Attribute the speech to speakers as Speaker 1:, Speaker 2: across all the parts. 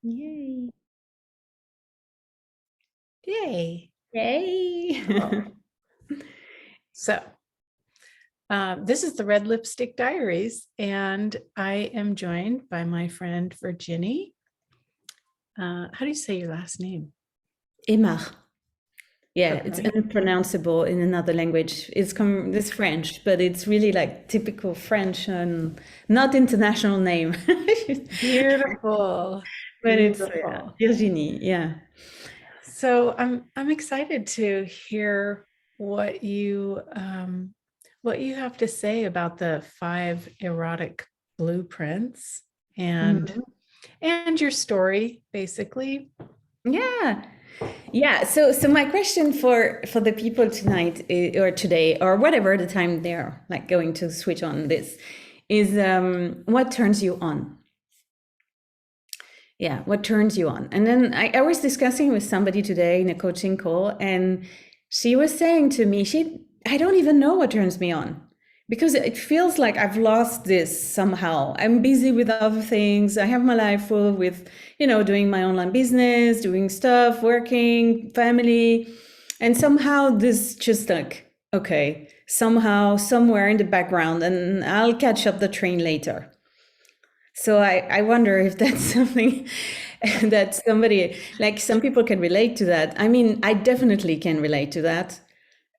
Speaker 1: Yay.
Speaker 2: Yay.
Speaker 1: Yay.
Speaker 2: Oh. So, this is the Red Lipstick Diaries, and I am joined by my friend Virginie. How do you say your last name?
Speaker 1: Aimard. Yeah, it's
Speaker 2: Okay.
Speaker 1: unpronounceable in another language. It's French, but it's really like typical French and not international name.
Speaker 2: Beautiful.
Speaker 1: But it's
Speaker 2: Beautiful.
Speaker 1: Virginie, yeah.
Speaker 2: So I'm excited to hear what you have to say about the 5 erotic blueprints and
Speaker 1: Mhm.
Speaker 2: and your story, basically.
Speaker 1: Yeah. Yeah, so my question for the people tonight or today or whatever the time they're like going to switch on this is what turns you on? Yeah, what turns you on? And then I was discussing with somebody today in a coaching call, and she was saying to me, I don't even know what turns me on because it feels like I've lost this somehow. I'm busy with other things. I have my life full with, doing my online business, doing stuff, working, family. And somehow this just like, okay, somehow, somewhere in the background, and I'll catch up the train later. So I wonder if that's something that somebody, like some people can relate to that. I mean, I definitely can relate to that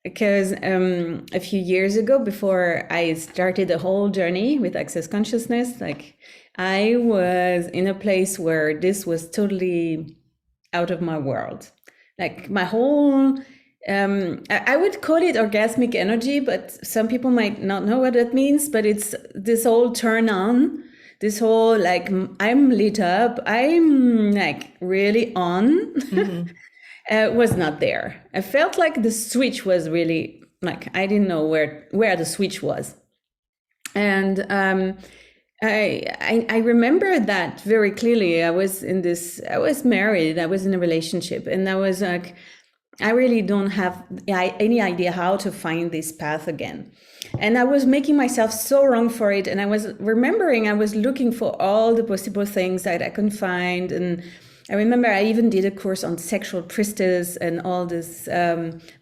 Speaker 1: because a few years ago, before I started the whole journey with access consciousness, like I was in a place where this was totally out of my world. Like my whole, I would call it orgasmic energy, but some people might not know what that means. But it's this whole turn on, this whole like I'm lit up, I'm like really on,
Speaker 2: Mhm.
Speaker 1: was not there. I felt like the switch was really like I didn't know where the switch was, and I remember that very clearly. I was married, I was in a relationship, and I was like, I really don't have any idea how to find this path again. And I was making myself so wrong for it. And I was remembering, I was looking for all the possible things that I couldn't find. And I remember I even did a course on sexual priestess and all these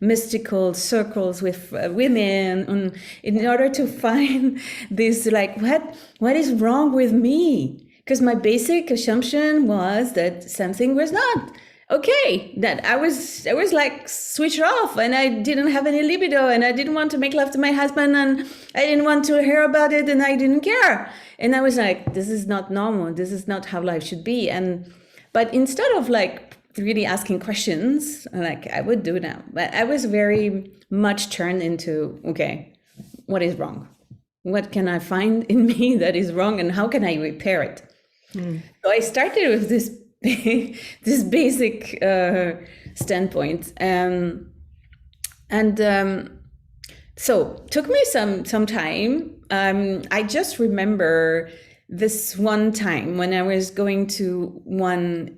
Speaker 1: mystical circles with women in order to find this, like, what is wrong with me? Because my basic assumption was that something was not okay, that I was like switched off, and I didn't have any libido, and I didn't want to make love to my husband, and I didn't want to hear about it, and I didn't care. And I was like, this is not normal, this is not how life should be. And but instead of like really asking questions like I would do now, but I was very much turned into, okay, what is wrong, what can I find in me that is wrong, and how can I repair it?
Speaker 2: Mm.
Speaker 1: So I started with this this basic standpoint, and so took me some time. I just remember this one time when I was going to one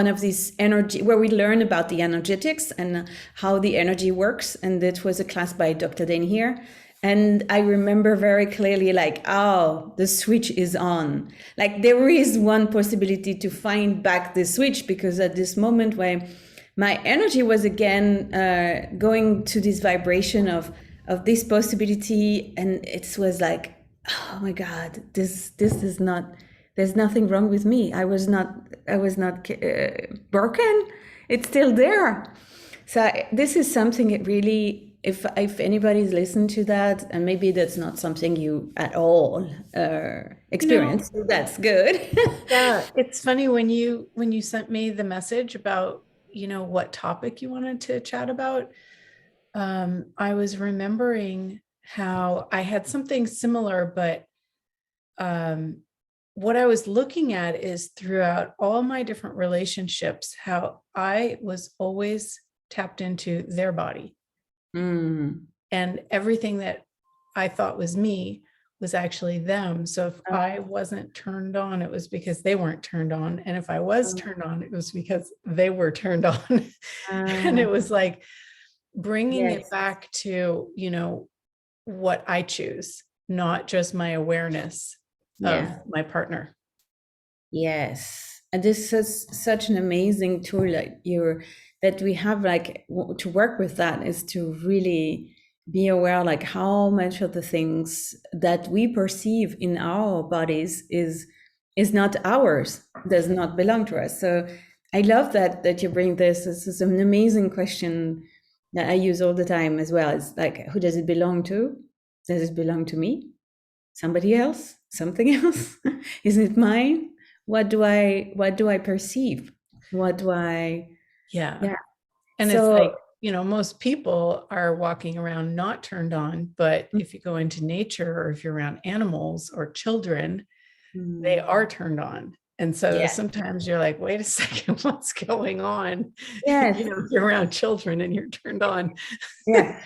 Speaker 1: of these energy where we learn about the energetics and how the energy works, and it was a class by Dr. Den here. And I remember very clearly, like, oh, the switch is on. Like, there is one possibility to find back the switch, because at this moment when my energy was again going to this vibration of this possibility, and it was like, oh my God, this is not. There's nothing wrong with me. I was not broken. It's still there. So this is something it really. If anybody's listened to that, and maybe that's not something you at all
Speaker 2: No,
Speaker 1: experience, so that's good.
Speaker 2: yeah, it's funny when you sent me the message about, what topic you wanted to chat about. I was remembering how I had something similar, but um, what I was looking at is throughout all my different relationships, how I was always tapped into their body,
Speaker 1: Mm.
Speaker 2: and everything that I thought was me was actually them. So if I wasn't turned on, it was because they weren't turned on. And if I was turned on, it was because they were turned on. And it
Speaker 1: Uh,
Speaker 2: was like bringing it
Speaker 1: yes.
Speaker 2: back to, what I choose, not just my awareness of
Speaker 1: Yeah.
Speaker 2: my partner.
Speaker 1: Yes. and this is such an amazing tool that we have, like to work with that is to really be aware like how much of the things that we perceive in our bodies is not ours, does not belong to us. So I love that you bring this. This is an amazing question that I use all the time as well. It's like, who does it belong to? Does it belong to me? Somebody else? Something else? Is it mine? What do I perceive? What do I
Speaker 2: Yeah. And
Speaker 1: so,
Speaker 2: it's like, you know, most people are walking around not turned on, but if you go into nature or if you're around animals or children, they are turned on. And so
Speaker 1: yeah.
Speaker 2: sometimes you're like, wait a second, what's going on?
Speaker 1: Yes.
Speaker 2: You know, if you're around children and you're turned on.
Speaker 1: Yeah.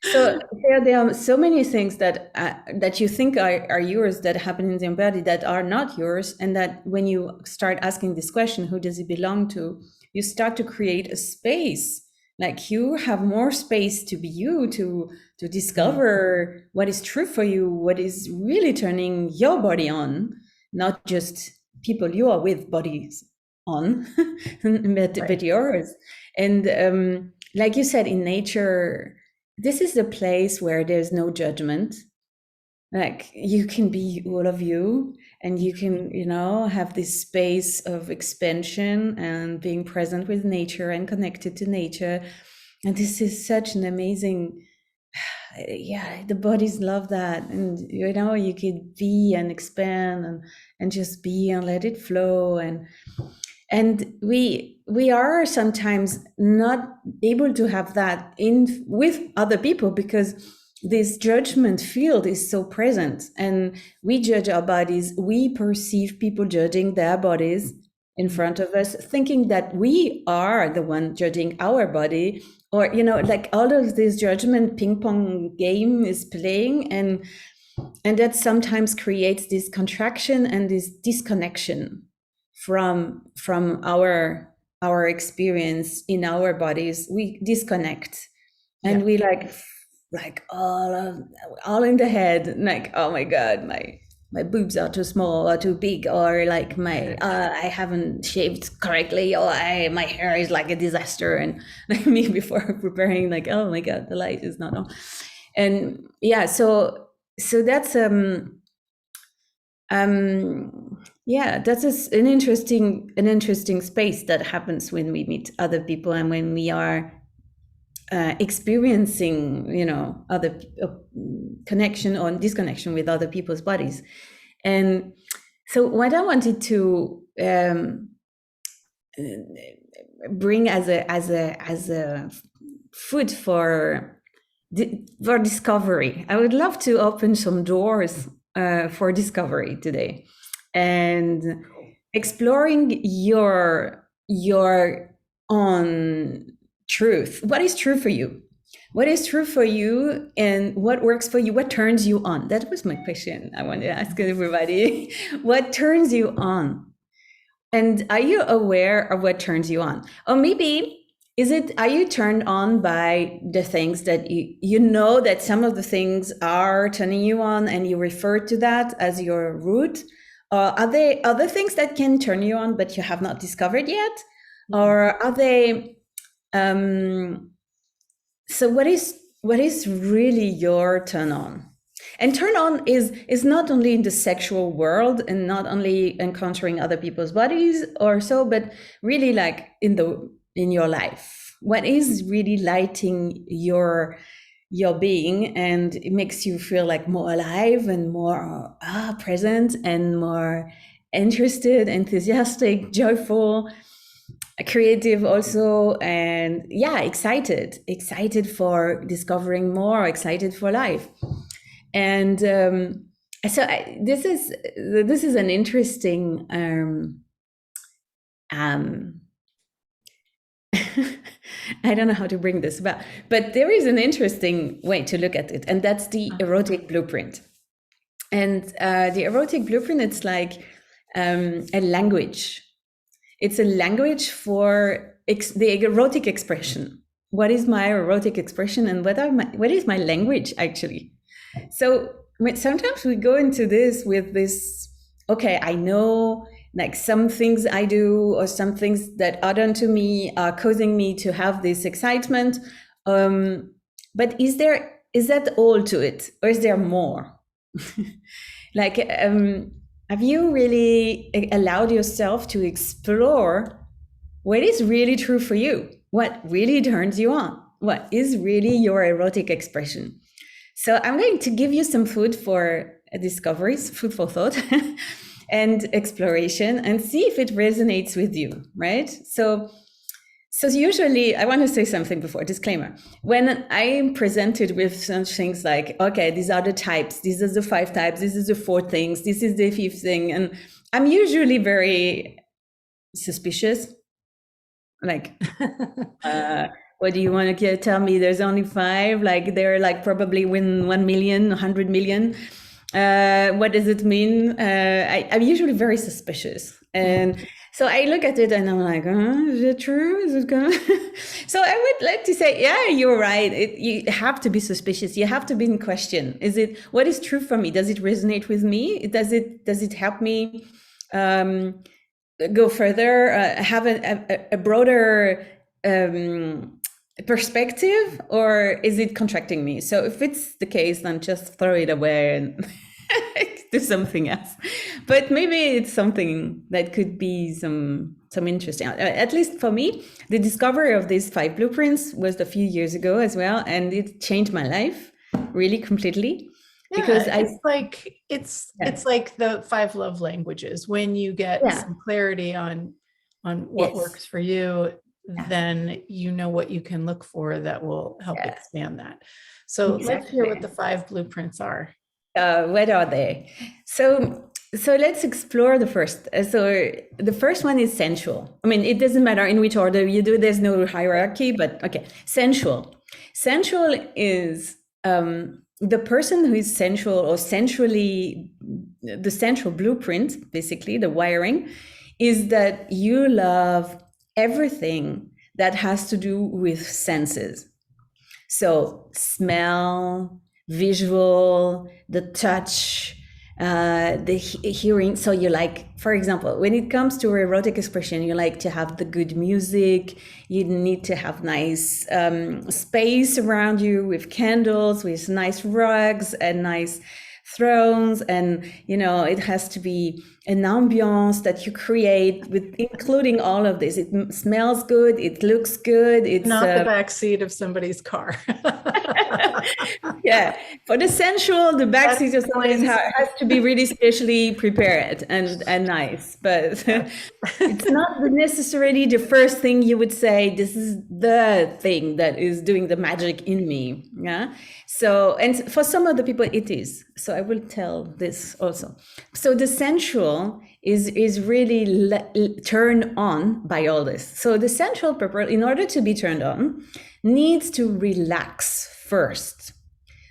Speaker 1: So there are so many things that you think are yours that happen in the body that are not yours, and that when you start asking this question, who does it belong to? You start to create a space, like you have more space to be you, to discover what is true for you, what is really turning your body on, not just people you are with bodies on, but yours. And like you said, in nature, this is the place where there's no judgment. Like you can be all of you, and you can, have this space of expansion and being present with nature and connected to nature. And this is such an amazing, yeah, the bodies love that. And, you could be and expand and just be and let it flow. And we are sometimes not able to have that in with other people because this judgment field is so present, and we judge our bodies. We perceive people judging their bodies in front of us, thinking that we are the one judging our body, or like all of this judgment ping pong game is playing, and that sometimes creates this contraction and this disconnection from our experience in our bodies. We disconnect, and we like all in the head, like, oh my god, my boobs are too small or too big, or like my I haven't shaved correctly, or my hair is like a disaster, and like me before preparing, like, oh my god, the light is not on. And yeah, so that's yeah, that's an interesting space that happens when we meet other people and when we are experiencing, other connection or disconnection with other people's bodies. And so what I wanted to bring as a food for discovery, I would love to open some doors for discovery today, and exploring your own truth. What is true for you? What is true for you, and what works for you? What turns you on? That was my question I wanted to ask everybody. What turns you on? And are you aware of what turns you on? Or maybe are you turned on by the things that you know that some of the things are turning you on and you refer to that as your root? Or are there other things that can turn you on but you have not discovered yet? Or are they so what is really your turn on? And turn on is not only in the sexual world and not only encountering other people's bodies or so, but really like in your life. What is really lighting your being, and it makes you feel like more alive and more present and more interested, enthusiastic, joyful, creative also, and yeah, excited for discovering more, excited for life. And so this is an interesting I don't know how to bring this about, but there is an interesting way to look at it, and that's the erotic blueprint. And the erotic blueprint, it's like a language. It's a language for the erotic expression. What is my erotic expression, and what is my language actually? So sometimes we go into this with this, okay, I know like some things I do or some things that are done to me are causing me to have this excitement. But is that all to it, or is there more? Like, have you really allowed yourself to explore what is really true for you? What really turns you on? What is really your erotic expression? So I'm going to give you some food for discoveries, food for thought and exploration, and see if it resonates with you, right? So usually, I want to say something before, disclaimer. When I am presented with some things like, okay, these are the types, these are the 5 types, this is the 4 things, this is the 5th thing, and I'm usually very suspicious. Like, what do you want to tell me? There's only 5, like they're like probably win 1 million, 100 million. What does it mean? I'm usually very suspicious. And so I look at it and I'm like, is it true? Is it gonna? So I would like to say, yeah, you're right. You have to be suspicious. You have to be in question. What is true for me? Does it resonate with me? Does it help me go further, have a broader perspective, or is it contracting me? So if it's the case, then just throw it away and do something else. But maybe it's something that could be some interesting. At least for me, the discovery of these 5 blueprints was a few years ago as well, and it changed my life really completely.
Speaker 2: Yeah, because it's like the 5 love languages. When you get some clarity on what works for you, then you know what you can look for that will help expand that. So let's hear what the 5 blueprints are.
Speaker 1: What are they? So let's explore the first. So the first one is sensual. I mean, it doesn't matter in which order you do. There's no hierarchy, but okay. Sensual. Sensual is the person who is sensual, or sensually, the sensual blueprint, basically the wiring, is that you love everything that has to do with senses. So smell, visual, the touch, the hearing. So you like, for example, when it comes to erotic expression, you like to have the good music. You need to have nice space around you with candles, with nice rugs and nice thrones, and it has to be an ambiance that you create with including all of this. It smells good, it looks good. It's
Speaker 2: not the back seat of somebody's car.
Speaker 1: Yeah, for the sensual, the back seat of somebody's has to be really specially prepared and nice, but it's not necessarily the first thing you would say, this is the thing that is doing the magic in me. Yeah. So, and for some of the people it is. So I will tell this also. So the sensual is really turned on by all this. So the sensual purpose, in order to be turned on, needs to relax first.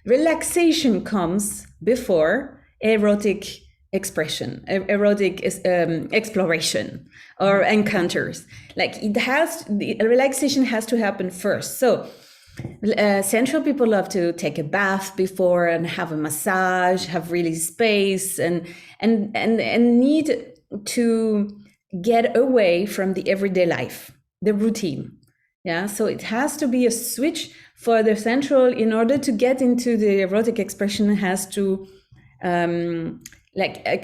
Speaker 1: Relaxation comes before erotic expression, erotic exploration or encounters. Like the relaxation has to happen first. So sensual people love to take a bath before and have a massage, have really space, and need to get away from the everyday life, the routine. Yeah, so it has to be a switch for the sensual. In order to get into the erotic expression, it has to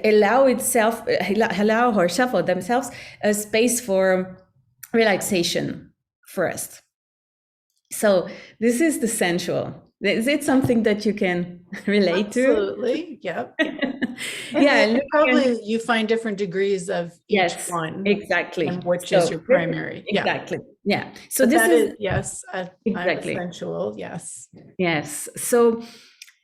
Speaker 1: allow herself or themselves a space for relaxation first. So this is the sensual. Is it something that you can relate to?
Speaker 2: Absolutely. Yep. Yeah. Probably you find different degrees of each one.
Speaker 1: Exactly.
Speaker 2: And which is your primary.
Speaker 1: Exactly. Yeah.
Speaker 2: So this is yes. Exactly. Sensual. Yes.
Speaker 1: Yes. So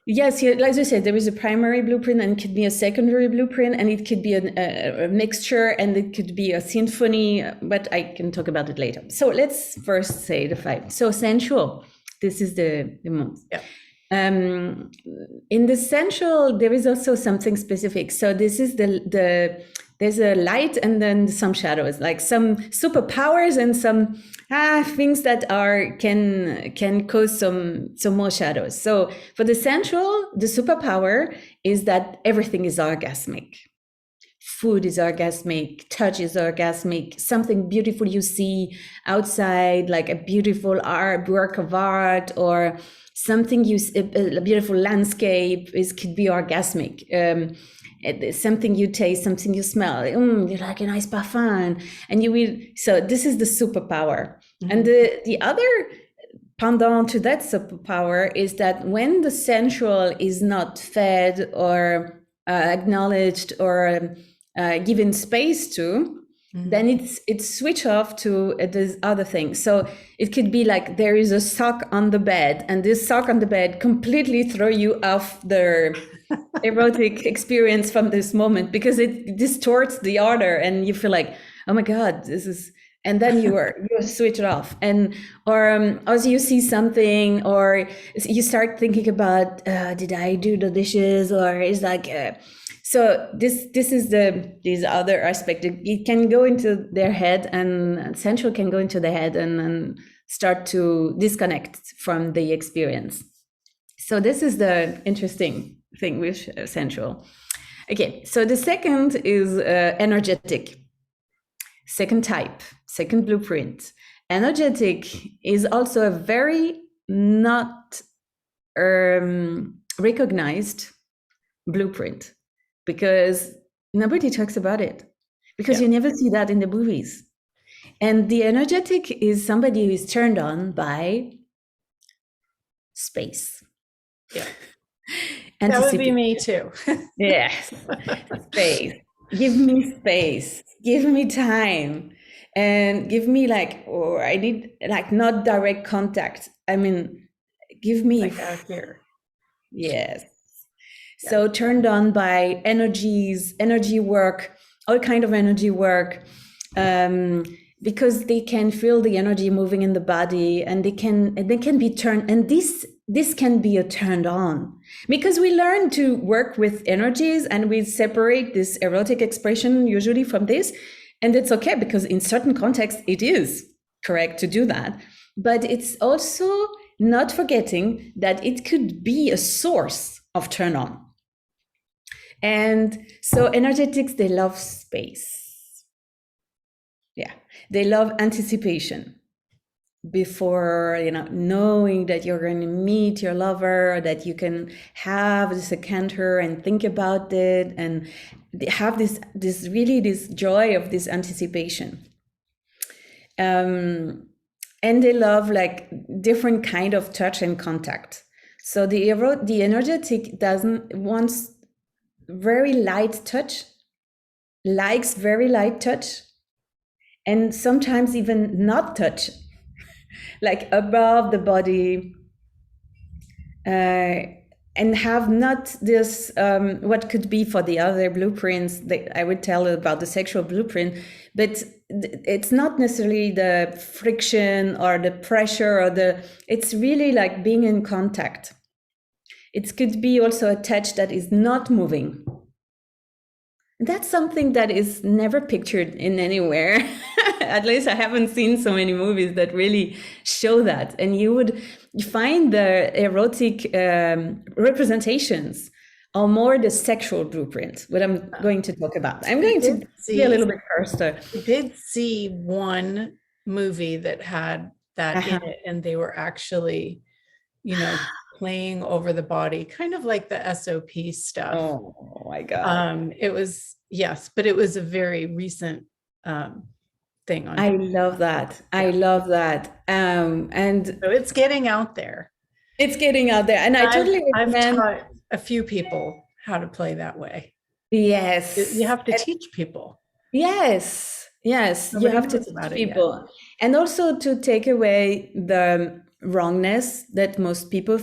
Speaker 1: yes, like you said, there is a primary blueprint and it could be a secondary blueprint, and it could be a mixture, and it could be a symphony, but I can talk about it later. So let's first say the 5. So sensual, this is the most. Yeah. In the sensual, there is also something specific. So this is there's a light and then some shadows, like some superpowers and some things that can cause some more shadows. So for the sensual, the superpower is that everything is orgasmic. food is orgasmic, touch is orgasmic, something beautiful you see outside, like a beautiful art, work of art, or something a beautiful landscape could be orgasmic. Something you taste, something you smell, you like a nice parfum, and you will. So this is the superpower. Mm-hmm. And the other pendant to that superpower is that when the sensual is not fed or acknowledged or given space to, mm-hmm. then it's switch off to this other thing. So it could be like there is a sock on the bed, and this sock on the bed completely throw you off the erotic experience from this moment, because it distorts the order, and you feel like, oh my God, this is. And then you switch it off, or as you see something, or you start thinking about, did I do the dishes, or it's like, so this is this other aspect. It can go into their head, and sensual can go into their head and start to disconnect from the experience. So this is the interesting thing with sensual. Okay, so the second is energetic. Second type, second blueprint. Energetic is also a very not recognized blueprint, because nobody talks about it, because you never see that in the movies. And the energetic is somebody who is turned on by space.
Speaker 2: Yeah. That would be me too.
Speaker 1: Yes. Space. Give me space, give me time, and give me like, or I need like not direct contact. I mean, give me
Speaker 2: like out here.
Speaker 1: Yes. Yeah. So turned on by energies, energy work, all kind of energy work, because they can feel the energy moving in the body, and they can be turned, and this can be a turned on, because we learn to work with energies, and we separate this erotic expression usually from this, and it's okay, because in certain contexts it is correct to do that, but it's also not forgetting that it could be a source of turn on. And so energetics, they love space. Yeah, they love anticipation. Before, knowing that you're going to meet your lover, that you can have this encounter and think about it, and have this joy of this anticipation. And they love like different kind of touch and contact. So the energetic wants very light touch, likes very light touch, and sometimes even not touch. Like above the body, and have not this, what could be for the other blueprints that I would tell about the sexual blueprint, but it's not necessarily the friction or the pressure it's really like being in contact. It could be also a touch that is not moving. That's something that is never pictured in anywhere. At least I haven't seen so many movies that really show that. And you find the erotic representations are more the sexual blueprint, what I'm going to talk about. I'm going to be a little bit first. I
Speaker 2: did see one movie that had that in it, and they were actually, playing over the body, kind of like the SOP stuff.
Speaker 1: Oh my God.
Speaker 2: It was, yes, but it was a very recent thing.
Speaker 1: I love that. I love that. And
Speaker 2: so it's getting out there.
Speaker 1: It's getting out there. And I totally recommend.
Speaker 2: I've taught a few people how to play that way.
Speaker 1: Yes.
Speaker 2: You have to teach people.
Speaker 1: Yes. Yes. You have to teach people. And also to take away the wrongness that most people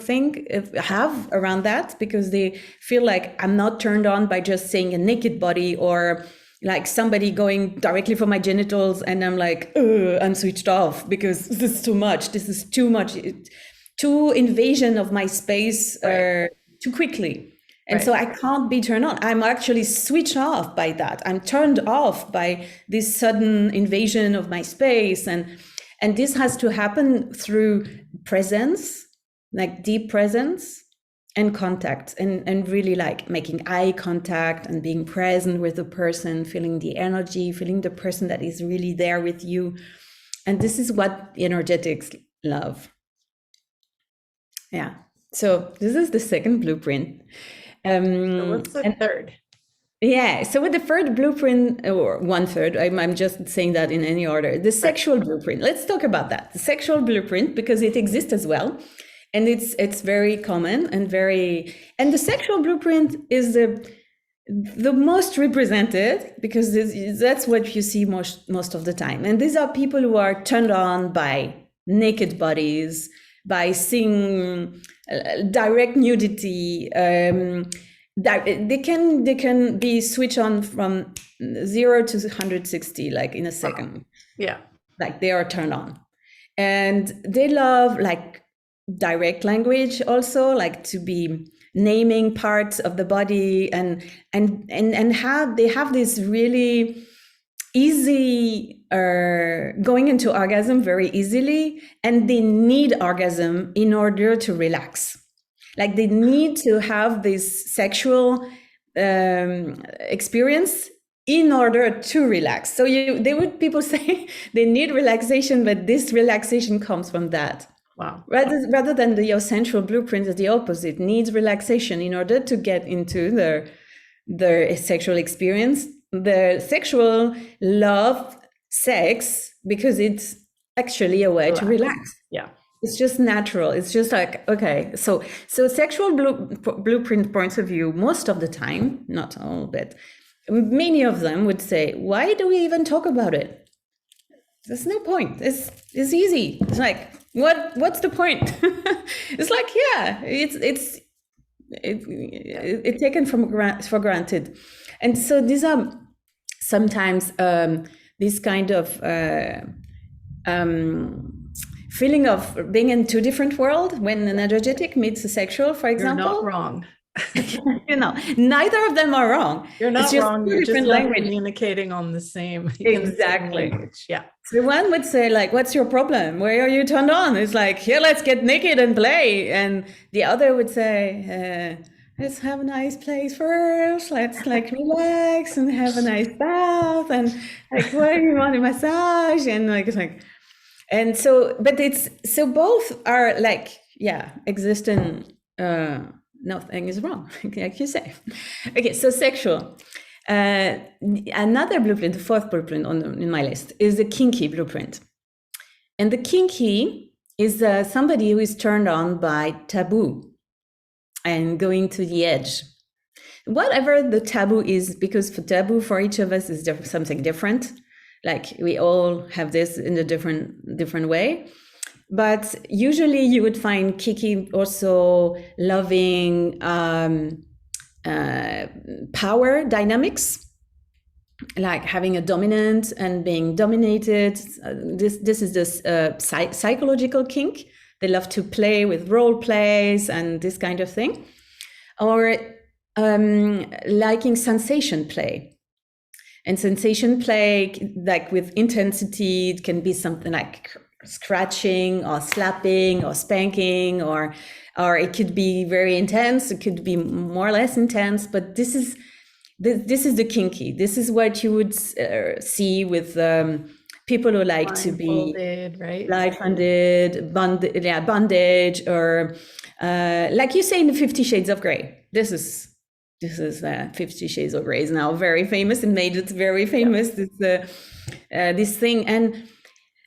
Speaker 1: have around that, because they feel like I'm not turned on by just seeing a naked body, or like somebody going directly for my genitals, and I'm like, I'm switched off because this is too much. This is too much. Too invasion of my space too quickly. And so I can't be turned on. I'm actually switched off by that. I'm turned off by this sudden invasion of my space. And this has to happen through presence, like deep presence, and contact, and really like making eye contact and being present with the person, feeling the energy, feeling the person that is really there with you. And this is what energetics love. Yeah. So this is the second blueprint.
Speaker 2: So what's the third?
Speaker 1: Yeah, so with the third blueprint, or one third, I'm just saying that in any order, the sexual blueprint. Let's talk about that. The sexual blueprint, because it exists as well. And it's very common and the sexual blueprint is the most represented, because that's what you see most of the time. And these are people who are turned on by naked bodies, by seeing direct nudity. They can be switched on from 0 to 160, like in a second.
Speaker 2: Yeah.
Speaker 1: Like they are turned on. And they love like direct language also, like to be naming parts of the body, and how they have this really easy going into orgasm very easily, and they need orgasm in order to relax. Like they need to have this sexual experience in order to relax. So people say they need relaxation, but this relaxation comes from that.
Speaker 2: Wow.
Speaker 1: Rather than your sensual blueprint is the opposite, needs relaxation in order to get into the sexual experience, the sexual love, sex, because it's actually a way to relax.
Speaker 2: Yeah.
Speaker 1: It's just natural. It's just like, okay, so sexual blueprint points of view, most of the time, not all, but many of them would say, why do we even talk about it? There's no point. It's easy. It's like, what's the point? It's like, yeah, it's taken for granted. And so these are sometimes this kind of feeling of being in two different worlds when an energetic meets a sexual, for example.
Speaker 2: You're not wrong.
Speaker 1: Neither of them are wrong.
Speaker 2: You're not wrong. You're just not communicating on the same
Speaker 1: exactly
Speaker 2: language. Yeah.
Speaker 1: So one would say, like, what's your problem? Where are you turned on? It's like, here, let's get naked and play. And the other would say, let's have a nice place first. Let's like relax and have a nice bath, and like, what do you want, a massage? And like, it's like, and so, but both are like, yeah, existing. Nothing is wrong, like you say. Okay, so sexual. Another blueprint, the fourth blueprint in my list, is the kinky blueprint. And the kinky is somebody who is turned on by taboo and going to the edge. Whatever the taboo is, because for taboo for each of us is something different. Like we all have this in a different way. But usually you would find kinky also loving power dynamics, like having a dominant and being dominated. This is this psychological kink. They love to play with role plays and this kind of thing. Or liking sensation play. And sensation play, like with intensity, it can be something like scratching or slapping or spanking, or it could be very intense, it could be more or less intense, but this is the kinky. This is what you would see with people who like to be
Speaker 2: right?
Speaker 1: blindfolded, bondage, or like you say in the 50 Shades of Grey. This is 50 Shades of Grey is now very famous and made it very famous. Yeah. This thing. And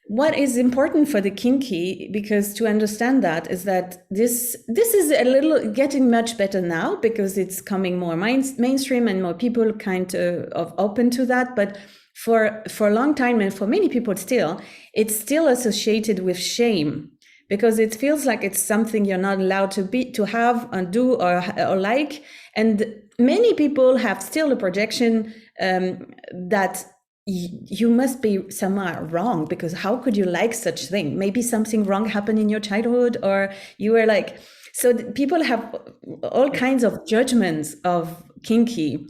Speaker 1: what is important for the kinky, because to understand that, is that this is a little getting much better now, because it's coming more mainstream and more people kind of open to that. But for a long time, and for many people still, it's still associated with shame, because it feels like it's something you're not allowed to have and do or like. And many people have still a projection that you must be somewhere wrong, because how could you like such thing? Maybe something wrong happened in your childhood, or you were like, so people have all kinds of judgments of kinky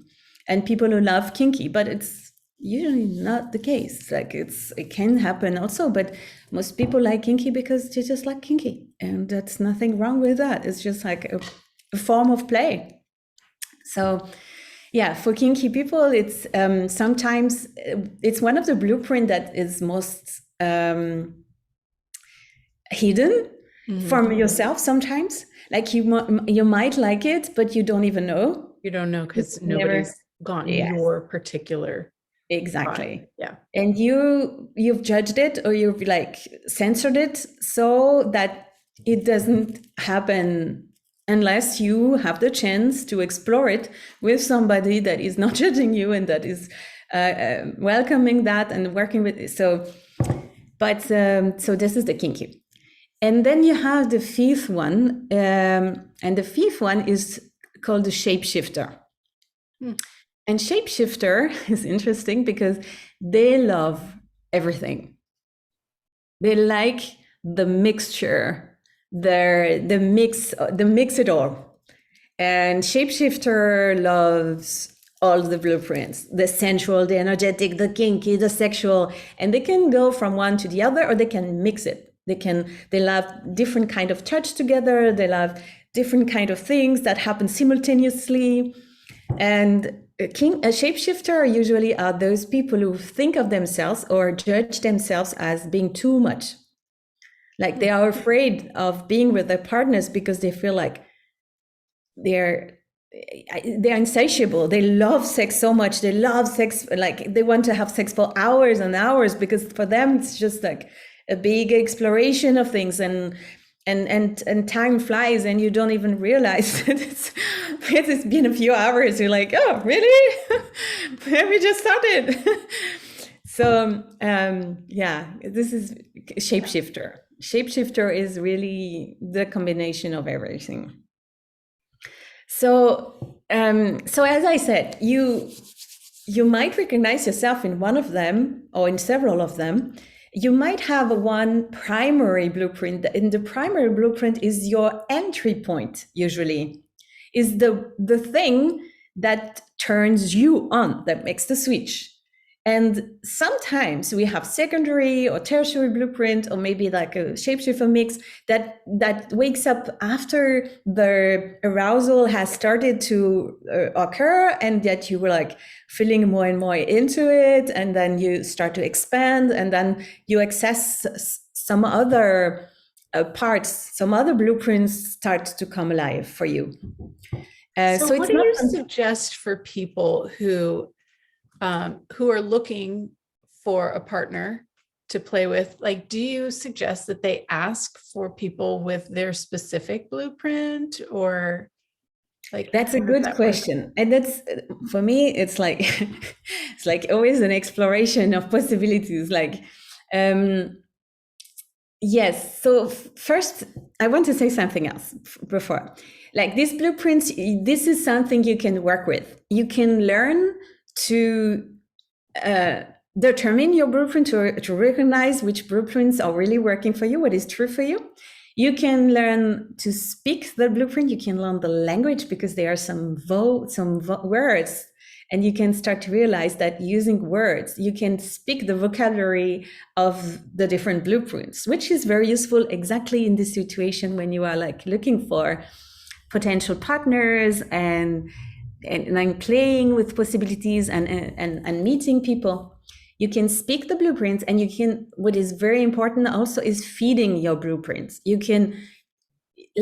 Speaker 1: and people who love kinky, but it's usually not the case. Like it can happen also, but most people like kinky because they just like kinky, and that's nothing wrong with that. It's just like a form of play. So yeah, for kinky people, it's sometimes it's one of the blueprint that is most hidden from yourself sometimes. Like you might like it, but you don't even know.
Speaker 2: You don't know because nobody's gotten your particular.
Speaker 1: Exactly.
Speaker 2: Yeah.
Speaker 1: And you've judged it, or you've like censored it so that it doesn't happen unless you have the chance to explore it with somebody that is not judging you and that is welcoming that and working with it. So this is the kinky. And then you have the fifth one, and the fifth one is called the shapeshifter. And shapeshifter is interesting because they love everything. They like the mixture, the mix it all. And shapeshifter loves all the blueprints, the sensual, the energetic, the kinky, the sexual, and they can go from one to the other, or they can mix it. They love different kind of touch together. They love different kind of things that happen simultaneously. And a shapeshifter usually are those people who think of themselves or judge themselves as being too much. Like they are afraid of being with their partners because they feel like they're insatiable. They love sex so much. They love sex, like they want to have sex for hours and hours, because for them it's just like a big exploration of things, and time flies and you don't even realize that it's been a few hours. You're like, oh, really? We just started. So yeah, this is shapeshifter. Shapeshifter is really the combination of everything. So as I said, you might recognize yourself in one of them or in several of them. You might have one primary blueprint, and the primary blueprint is your entry point, usually, is the thing that turns you on, that makes the switch. And sometimes we have secondary or tertiary blueprint, or maybe like a shapeshifter mix that wakes up after the arousal has started to occur, and that you were like feeling more and more into it, and then you start to expand, and then you access some other parts, some other blueprints start to come alive for you.
Speaker 2: So what do you suggest for people who are looking for a partner to play with? Like, do you suggest that they ask for people with their specific blueprint, or like?
Speaker 1: That's a good question. And that's, for me, it's like, it's like always an exploration of possibilities. Like, yes. So first, I want to say something else before. Like these blueprints, this is something you can work with. You can learn to determine your blueprint, to recognize which blueprints are really working for you, what is true for you. You can learn to speak the blueprint. You can learn the language, because there are some words, and you can start to realize that using words, you can speak the vocabulary of the different blueprints, which is very useful exactly in this situation when you are like looking for potential partners and I'm playing with possibilities and meeting people. You can speak the blueprints, and you can, what is very important also is feeding your blueprints. You can,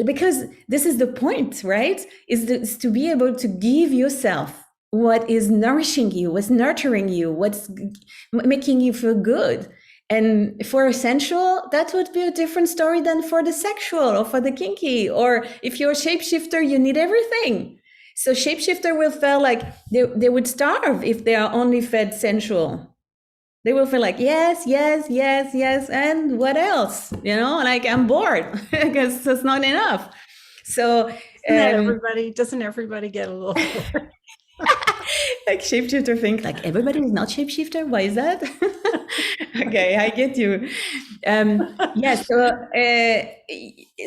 Speaker 1: because this is the point, right? Is to be able to give yourself what is nourishing you, what's nurturing you, what's making you feel good. And for a sensual, that would be a different story than for the sexual or for the kinky. Or if you're a shapeshifter, you need everything. So shapeshifter will feel like they would starve if they are only fed sensual. They will feel like, yes, yes, yes, yes, and what else? You know, like I'm bored because it's not enough. So
Speaker 2: doesn't everybody get a little bored?
Speaker 1: Like shapeshifter think like everybody is not shapeshifter. Why is that? Okay, I get you. Yes.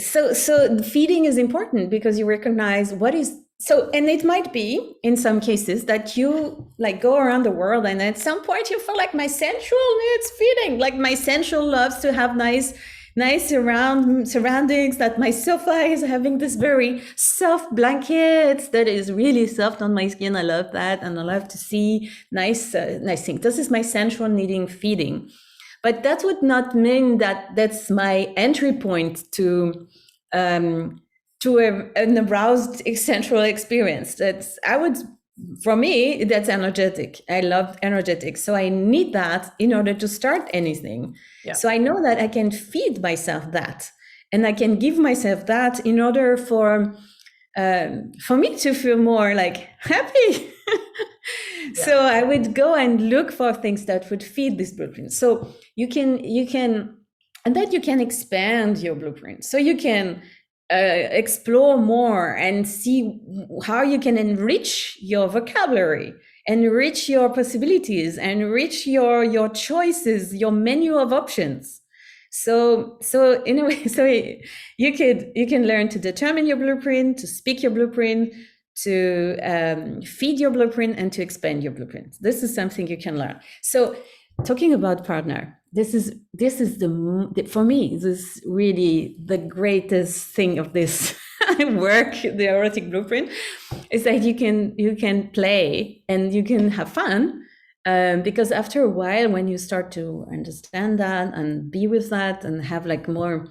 Speaker 1: So feeding is important because you recognize what is. So, and it might be in some cases that you like go around the world and at some point you feel like my sensual needs feeding, like my sensual loves to have nice nice surroundings, that my sofa is having this very soft blanket that is really soft on my skin. I love that. And I love to see nice things. This is my central needing feeding. But that would not mean that that's my entry point to an aroused central experience. For me, that's energetic. I love energetic. So I need that in order to start anything.
Speaker 2: Yeah.
Speaker 1: So I know that I can feed myself that, and I can give myself that in order for me to feel more like happy. Yeah. So I would go and look for things that would feed this blueprint. So you can, and then you can expand your blueprint. So you can explore more and see how you can enrich your vocabulary, enrich your possibilities, enrich your choices, your menu of options. So in a way, so you can learn to determine your blueprint, to speak your blueprint, to feed your blueprint, and to expand your blueprint. This is something you can learn. So talking about partner, this is for me, this is really the greatest thing of this work, the erotic blueprint, is that you can play and you can have fun, because after a while, when you start to understand that and be with that and have like more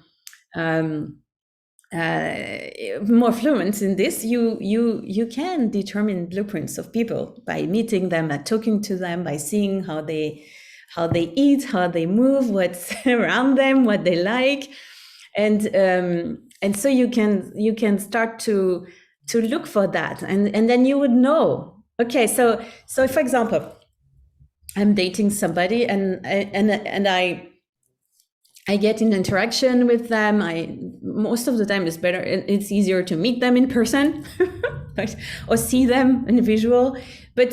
Speaker 1: fluent in this, you can determine blueprints of people by meeting them, by talking to them, by seeing how they eat, how they move, what's around them, what they like, and so you can start to look for that, and then you would know. Okay, so for example, I'm dating somebody, and I get in interaction with them. Most of the time it's better, it's easier to meet them in person or see them in visual. But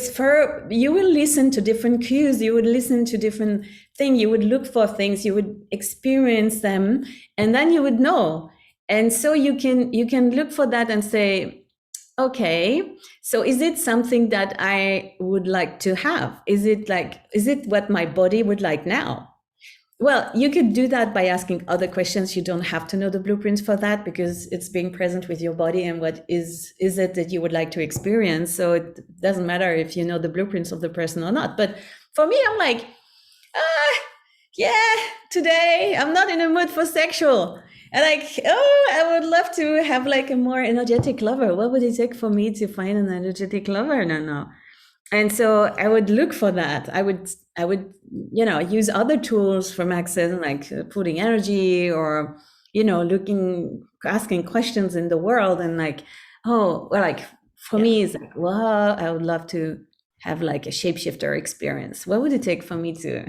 Speaker 1: you will listen to different cues, you would listen to different things, you would look for things, you would experience them, and then you would know. And so you can look for that and say, okay, so is it something that I would like to have? Is it what my body would like now? Well, you could do that by asking other questions. You don't have to know the blueprints for that, because it's being present with your body and what is it that you would like to experience. So it doesn't matter if you know the blueprints of the person or not. But for me, I'm like, yeah, today I'm not in a mood for sexual. And I would love to have like a more energetic lover. What would it take for me to find an energetic lover? No. And so I would look for that. I would, use other tools from Access, like putting energy, or, asking questions in the world, and like, for me, it's like, well, I would love to have like a shapeshifter experience. What would it take for me to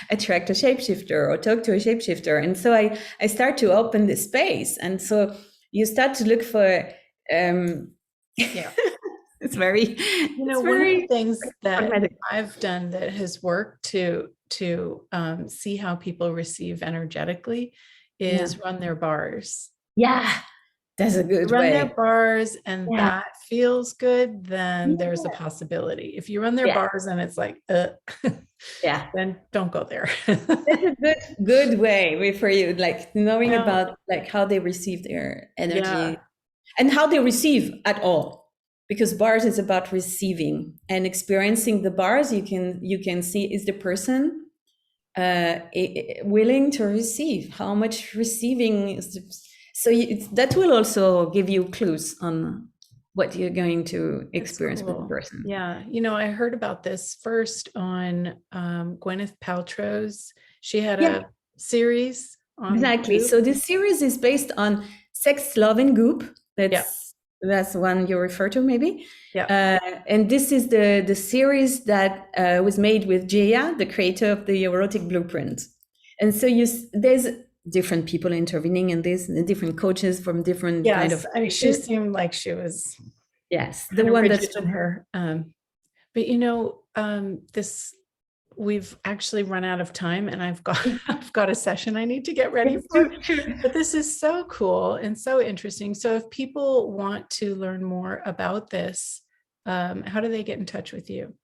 Speaker 1: attract a shapeshifter or talk to a shapeshifter? And so I start to open this space. And so you start to look for, it's very,
Speaker 2: one of the things that I've done that has worked to see how people receive energetically is run their bars.
Speaker 1: Yeah, that's a good way.
Speaker 2: Run their bars, and that feels good, then there's a possibility. If you run their bars and it's like, then don't go there.
Speaker 1: That's a good way for you, like knowing about like how they receive their energy and how they receive at all. Because bars is about receiving and experiencing the bars. You can see, is the person willing to receive? How much receiving is that will also give you clues on what you're going to experience with the person.
Speaker 2: Yeah, I heard about this first on Gwyneth Paltrow's. She had a series on
Speaker 1: exactly.
Speaker 2: Goop.
Speaker 1: So this series is based on sex, love, and goop. That's one you refer to, maybe. Yeah. And this is the series that was made with Jaya, the creator of the Erotic Blueprint. And so there's different people intervening in this, and different coaches from different kind of.
Speaker 2: I mean, she seemed like she was.
Speaker 1: Yes, the one that's
Speaker 2: in her. But this. We've actually run out of time, and I've got a session I need to get ready for. But this is so cool and so interesting. So if people want to learn more about this, how do they get in touch with you?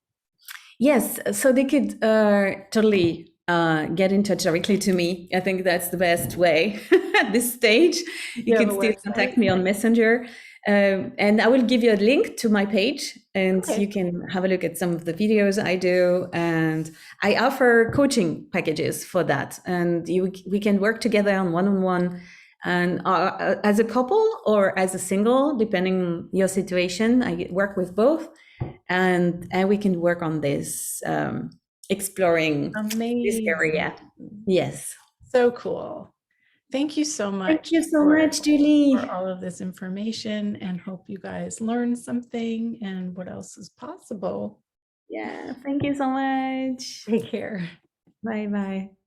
Speaker 1: Yes, so they could totally get in touch directly to me. I think that's the best way at this stage. You
Speaker 2: You have
Speaker 1: can
Speaker 2: a
Speaker 1: still
Speaker 2: website?
Speaker 1: contact me on Messenger. And I will give you a link to my page, and
Speaker 2: Okay.
Speaker 1: you can have a look at some of the videos I do. And I offer coaching packages for that. And we can work together on one-on-one, and as a couple or as a single, depending on your situation. I work with both, and we can work on this, exploring this area.
Speaker 2: Amazing.
Speaker 1: Yes.
Speaker 2: So cool. Thank you so
Speaker 1: Thank
Speaker 2: much
Speaker 1: you so
Speaker 2: for
Speaker 1: much, Julie.
Speaker 2: all of this information, and hope you guys learned something and what else is possible.
Speaker 1: Yeah, thank you so much.
Speaker 2: Take care.
Speaker 1: Bye bye.